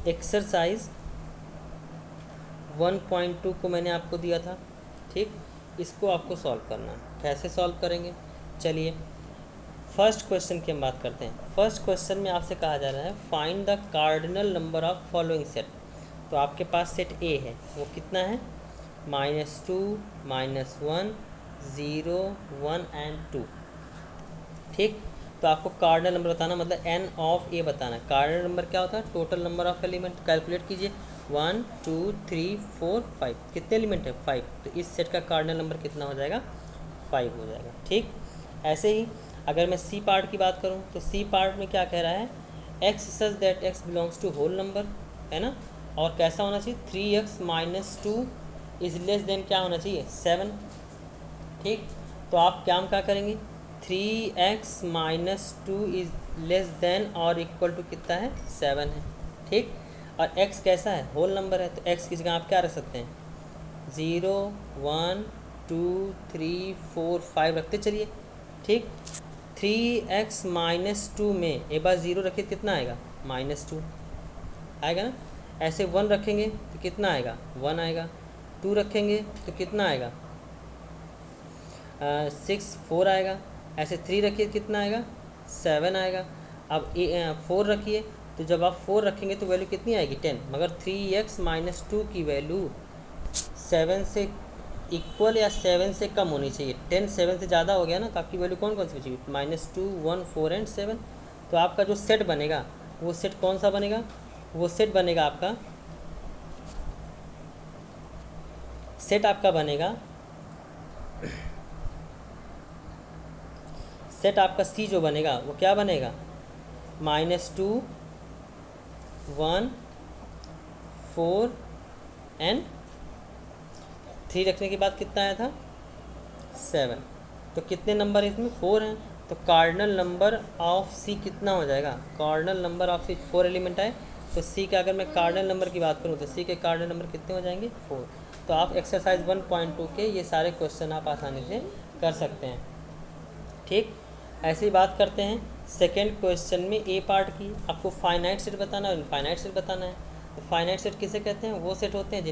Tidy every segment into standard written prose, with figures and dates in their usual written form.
Exercise 1.2 को मैंने आपको दिया था, ठीक। इसको आपको सॉल्व करना है। कैसे सॉल्व करेंगे, चलिए फर्स्ट क्वेश्चन की हम बात करते हैं। फर्स्ट क्वेश्चन में आपसे कहा जा रहा है find the cardinal number of following set. तो आपके पास सेट ए है, वो कितना है, -2, -1, 0, 1 एंड 2, ठीक। तो आपको कार्डिनल नंबर बताना, मतलब एन ऑफ ए बताना है। कार्डिनल नंबर क्या होता है, total number of element. Calculate कीजिए, 1 2 3 4 5, कितने एलिमेंट है, 5। तो इस सेट का कार्डिनल नंबर कितना हो जाएगा, 5 हो जाएगा, ठीक। ऐसे ही अगर मैं सी पार्ट की बात करूं तो सी पार्ट में क्या कह रहा है, X such that X belongs to whole number, है ना। और कैसा होना चाहिए, 3x - 2 इज लेस देन क्या होना चाहिए, 7, ठीक। तो आप क्या करेंगे, 3x - 2 इज लेस देन और इक्वल टू कितना है, 7 है, ठीक। और x कैसा है, होल नंबर है, तो x की जगह आप क्या रख सकते हैं, 0 1 2 3 4 5 रखते चलिए, ठीक। 3x - 2 में एक बार 0 रखिए तो कितना आएगा, -2 आएगा ना। ऐसे 1 रखेंगे तो कितना आएगा, 1 आएगा। 2 रखेंगे तो कितना आएगा, 6 4 आएगा। ऐसे 3 रखिए कितना आएगा, 7 आएगा। अब 4 रखिए, तो जब आप 4 रखेंगे तो वैल्यू कितनी आएगी, 10। मगर 3x - 2 की वैल्यू 7 से इक्वल या 7 से कम होनी चाहिए। 10 7 से ज़्यादा हो गया ना, तो आपकी वैल्यू कौन कौन सी बची, -2 1 4 एंड 7। तो आपका जो सेट बनेगा वो सेट कौन सा बनेगा, वो सेट बनेगा आपका, सेट आपका बनेगा, सेट आपका सी जो बनेगा वो क्या बनेगा, -2 1 4 एंड 3 रखने के बाद कितना आया था, 7। तो कितने नंबर इसमें, 4 हैं। तो कार्डिनल नंबर ऑफ सी कितना हो जाएगा, cardinal number of C 4 element आए, तो सी का अगर मैं कार्डिनल नंबर की बात करूँ तो सी के कार्डिनल नंबर कितने हो जाएंगे, 4। तो आप एक्सरसाइज 1.2 के ये सारे क्वेश्चन आप आसानी से कर सकते हैं, ठीक। ऐसे ही बात करते हैं सेकेंड क्वेश्चन में ए पार्ट की। आपको फाइनाइट सेट बताना है और इनफाइनाइट सेट बताना है। तो फाइनाइट सेट किसे कहते हैं, वो सेट होते हैं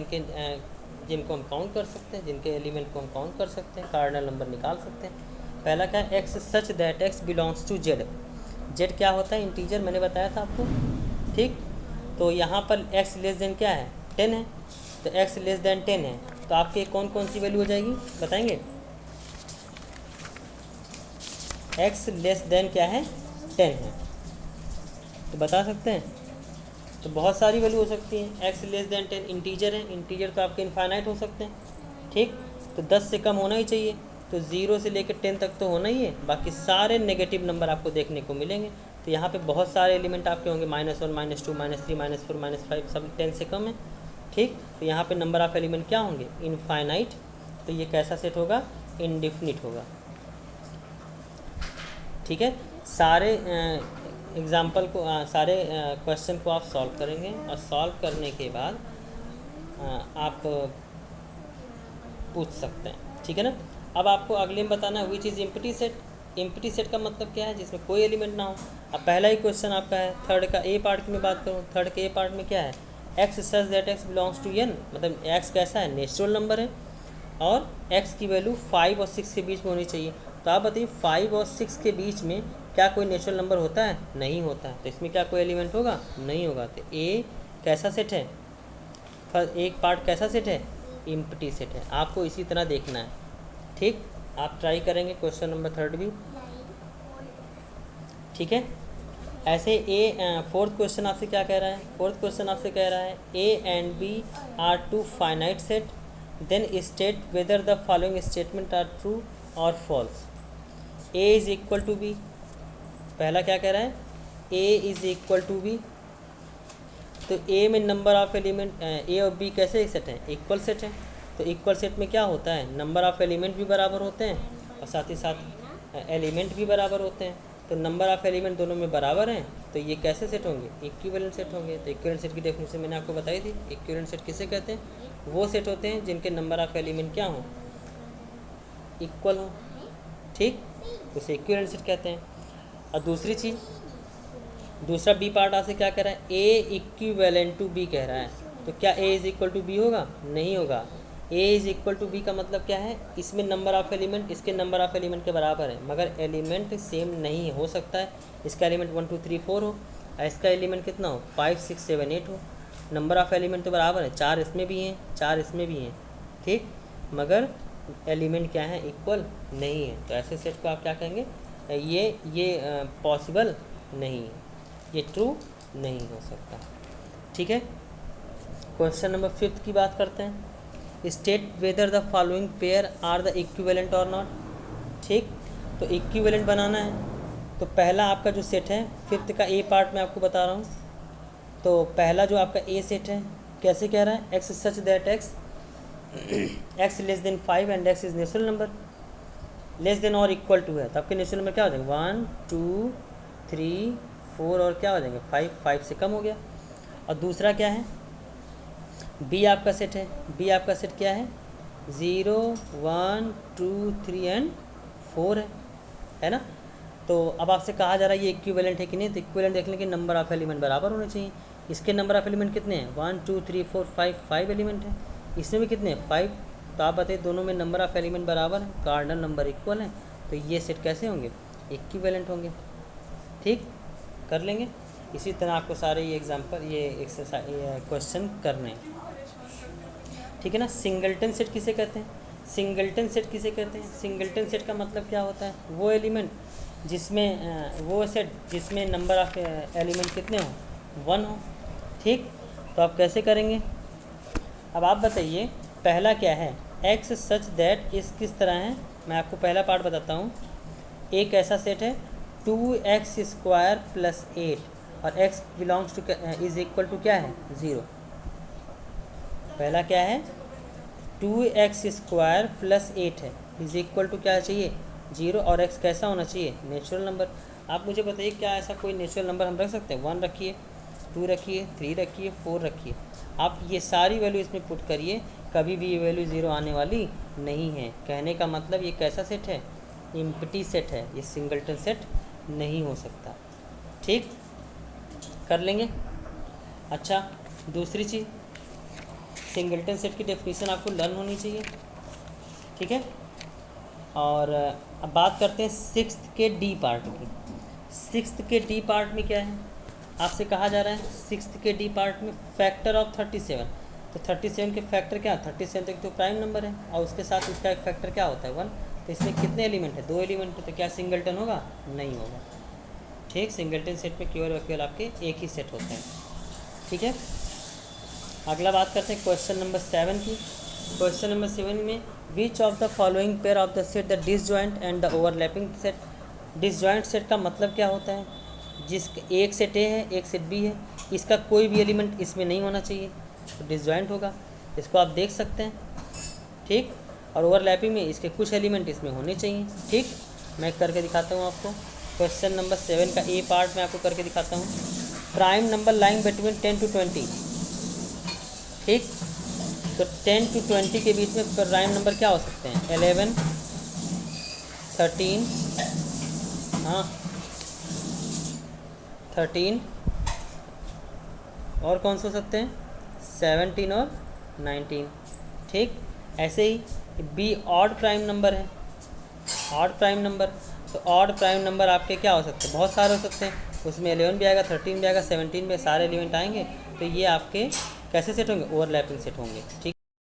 जिनको हम काउंट कर सकते हैं, जिनके एलिमेंट को हम काउंट कर सकते हैं, कार्डिनल नंबर निकाल सकते हैं। पहला क्या है, X such that X belongs to Z. Z क्या होता है, इंटीजर, मैंने बताया था आपको, ठीक। तो यहाँ पर एक्स लेस देन क्या है, 10 है। तो एक्स लेस देन 10 है, तो आपके कौन कौन सी वैल्यू हो जाएगी, बताएंगे। एक्स लेस देन क्या है, 10 है, तो बता सकते हैं। तो बहुत सारी वैल्यू हो सकती हैं। एक्स लेस देन 10 इंटीजर है, इंटीजर तो आपके इनफाइनाइट हो सकते हैं, ठीक। तो 10 से कम होना ही चाहिए, तो 0 से लेकर 10 तक तो होना ही है। बाकी सारे नेगेटिव नंबर आपको देखने को मिलेंगे। तो यहाँ पे बहुत सारे एलिमेंट आपके होंगे, -1 -2 -3 -4 -5, सब 10 से कम है, ठीक। तो यहाँ पे नंबर ऑफ एलिमेंट क्या होंगे, इनफाइनाइट। तो ये कैसा सेट होगा, इनडिफिनिट होगा, ठीक है। सारे एग्ज़ाम्पल को सारे क्वेश्चन को आप सॉल्व करेंगे और सॉल्व करने के बाद आप पूछ सकते हैं, ठीक है ना। अब आपको अगले में बताना है which is empty set. Empty set का मतलब क्या है, जिसमें कोई एलिमेंट ना हो। अब पहला ही क्वेश्चन आपका है थर्ड का ए पार्ट की मैं बात करूँ, थर्ड के ए पार्ट में क्या है, X such that X belongs to N, मतलब एक्स कैसा है, नेचुरल नंबर है और एक्स की वैल्यू 5 और 6 के बीच में होनी चाहिए। तो आप बताइए 5 और 6 के बीच में क्या कोई नेचुरल नंबर होता है, नहीं होता है। तो इसमें क्या कोई एलिमेंट होगा, नहीं होगा। तो ए कैसा सेट है, एक पार्ट कैसा सेट है, एम्प्टी सेट है। आपको इसी तरह देखना है, ठीक। आप ट्राई करेंगे क्वेश्चन नंबर थर्ड भी, ठीक है। ऐसे ए फोर्थ क्वेश्चन आपसे क्या कह रहा है, फोर्थ क्वेश्चन आपसे कह रहा है A and B are two finite set, then state whether the following statement are true और false. A is equal to B, पहला क्या कह रहा है, A is equal to B. तो ए में नंबर ऑफ एलिमेंट, ए और बी कैसे सेट हैं, इक्वल सेट है। तो इक्वल सेट में क्या होता है, नंबर ऑफ एलिमेंट भी बराबर होते हैं और साथ ही साथ एलिमेंट भी बराबर होते हैं। तो नंबर ऑफ एलिमेंट दोनों में बराबर हैं, तो ये कैसे सेट होंगे, इक्विवेलेंट सेट होंगे। तो इक्विवेलेंट सेट की डेफिनेशन मैंने आपको बताई थी। इक्विवेलेंट सेट किसे कहते हैं, वो सेट होते हैं जिनके नंबर ऑफ एलिमेंट क्या हों, इक्वल हों, ठीक। उसे इक्विवेलेंट सेट कहते हैं। और दूसरी चीज़ दूसरा बी पार्ट आपसे क्या कह रहा है, ए इक्विवेलेंट टू बी कह रहा है, तो क्या ए इज इक्वल टू बी होगा, नहीं होगा। ए इज इक्वल टू बी का मतलब क्या है, इसमें नंबर ऑफ एलिमेंट इसके नंबर ऑफ एलिमेंट के बराबर है, मगर एलिमेंट सेम नहीं हो सकता है। इसका एलिमेंट 1 2 3 4 हो और इसका एलिमेंट कितना हो, 5 6 7 8 हो। नंबर ऑफ एलिमेंट तो बराबर है, 4 इसमें भी हैं 4 इसमें भी हैं, ठीक, मगर एलिमेंट क्या है, इक्वल नहीं है। तो ऐसे सेट को आप क्या कहेंगे, ये पॉसिबल नहीं है, ये ट्रू नहीं हो सकता। ठीक है, क्वेश्चन नंबर 5 की बात करते हैं। State whether the following pair are the equivalent और नॉट। ठीक, तो इक्विवेलेंट बनाना है, तो पहला आपका जो सेट है 5th का ए पार्ट मैं आपको बता रहा हूँ। तो पहला जो आपका ए सेट है कैसे कह रहा है, X such that x less than 5 and x is natural number, less than और इक्वल टू है, तो आपके नेचुरल नंबर क्या हो जाएंगे, 1 2 3 4 और क्या हो जाएंगे 5 से कम हो गया। और दूसरा क्या है, बी आपका सेट है, बी आपका सेट क्या है, 0 1 2 3 एंड 4 है ना। तो अब आपसे कहा जा रहा है ये इक्विवेलेंट है कि नहीं, तो इक्विवेलेंट देख लें कि नंबर ऑफ एलिमेंट बराबर होने चाहिए। इसके नंबर ऑफ एलिमेंट कितने हैं, 1 2 3 4 5 एलिमेंट है, इसमें भी कितने हैं 5। तो आप बताइए दोनों में नंबर ऑफ एलिमेंट बराबर है, कार्डिनल नंबर इक्वल है, तो ये सेट कैसे होंगे, इक्विवेलेंट होंगे। ठीक, कर लेंगे। इसी तरह आपको सारे ये एग्जाम्पल, ये एक्सरसाइज क्वेश्चन करने हैं, ठीक है ना। सिंगल्टन सेट किसे कहते हैं, सिंगल्टन सेट किसे कहते हैं, सिंगल्टन सेट का मतलब क्या होता है, वो एलिमेंट जिसमें वो सेट जिसमें नंबर ऑफ एलिमेंट कितने हो, 1 हो। ठीक, तो आप कैसे करेंगे, अब आप बताइए पहला क्या है, एक्स सच दैट इस किस तरह है, मैं आपको पहला पार्ट बताता हूँ। एक ऐसा सेट है 2x² + 8 और x belongs to is equal to क्या है, 0। पहला क्या है 2x² + 8 है, इज इक्वल टू क्या चाहिए, 0, और x कैसा होना चाहिए, नेचुरल नंबर। आप मुझे बताइए क्या ऐसा कोई नेचुरल नंबर हम रख सकते हैं, 1 रखिए, 2 रखिए, 3 रखिए, 4 रखिए, आप ये सारी वैल्यू इसमें पुट करिए, कभी भी ये वैल्यू 0 आने वाली नहीं है। कहने का मतलब ये कैसा सेट है, एम्प्टी सेट है, ये सिंगल्टन सेट नहीं हो सकता। ठीक, कर लेंगे। अच्छा, दूसरी चीज़, सिंगल्टन सेट की डेफिनेशन आपको लर्न होनी चाहिए, ठीक है। और अब बात करते हैं 6th के डी पार्ट की। 6th के डी पार्ट में क्या है, आपसे कहा जा रहा है 6th के डी पार्ट में फैक्टर ऑफ 37। तो 37 के फैक्टर क्या, 37 तक तो प्राइम नंबर है और उसके साथ उसका एक फैक्टर क्या होता है, 1। तो इसमें कितने एलिमेंट है, 2 एलिमेंट है, तो क्या सिंगल्टन होगा, नहीं होगा। ठीक, सिंगल्टन सेट में केवल और केवल आपके एक ही सेट होते हैं। ठीक है, अगला बात करते हैं क्वेश्चन नंबर 7 की। क्वेश्चन नंबर 7 में which of the following pair of the set the disjoint and the overlapping set. Disjoint set का मतलब क्या होता है, जिसका एक सेट ए है एक सेट बी है, इसका कोई भी एलिमेंट इसमें नहीं होना चाहिए, तो डिसजॉइंट होगा। इसको आप देख सकते हैं, ठीक। और ओवरलैपिंग में इसके कुछ एलिमेंट इसमें होने चाहिए। ठीक, मैं करके दिखाता हूँ आपको। क्वेश्चन नंबर 7 का ए पार्ट में आपको करके दिखाता हूँ। Prime number lying between 10 to 20। ठीक, तो 10 to 20 के बीच में प्राइम नंबर क्या हो सकते हैं, 11 13, हाँ 13, और कौन से हो सकते हैं, 17 और 19। ठीक, ऐसे ही बी ऑड प्राइम नंबर है, ऑड प्राइम नंबर, तो ऑड प्राइम नंबर आपके क्या हो सकते हैं, बहुत सारे हो सकते हैं, उसमें 11 भी आएगा, 13 भी आएगा, 17 में सारे एलिमेंट आएंगे, तो ये आपके कैसे सेट होंगे, ओवरलैपिंग सेट होंगे। ठीक।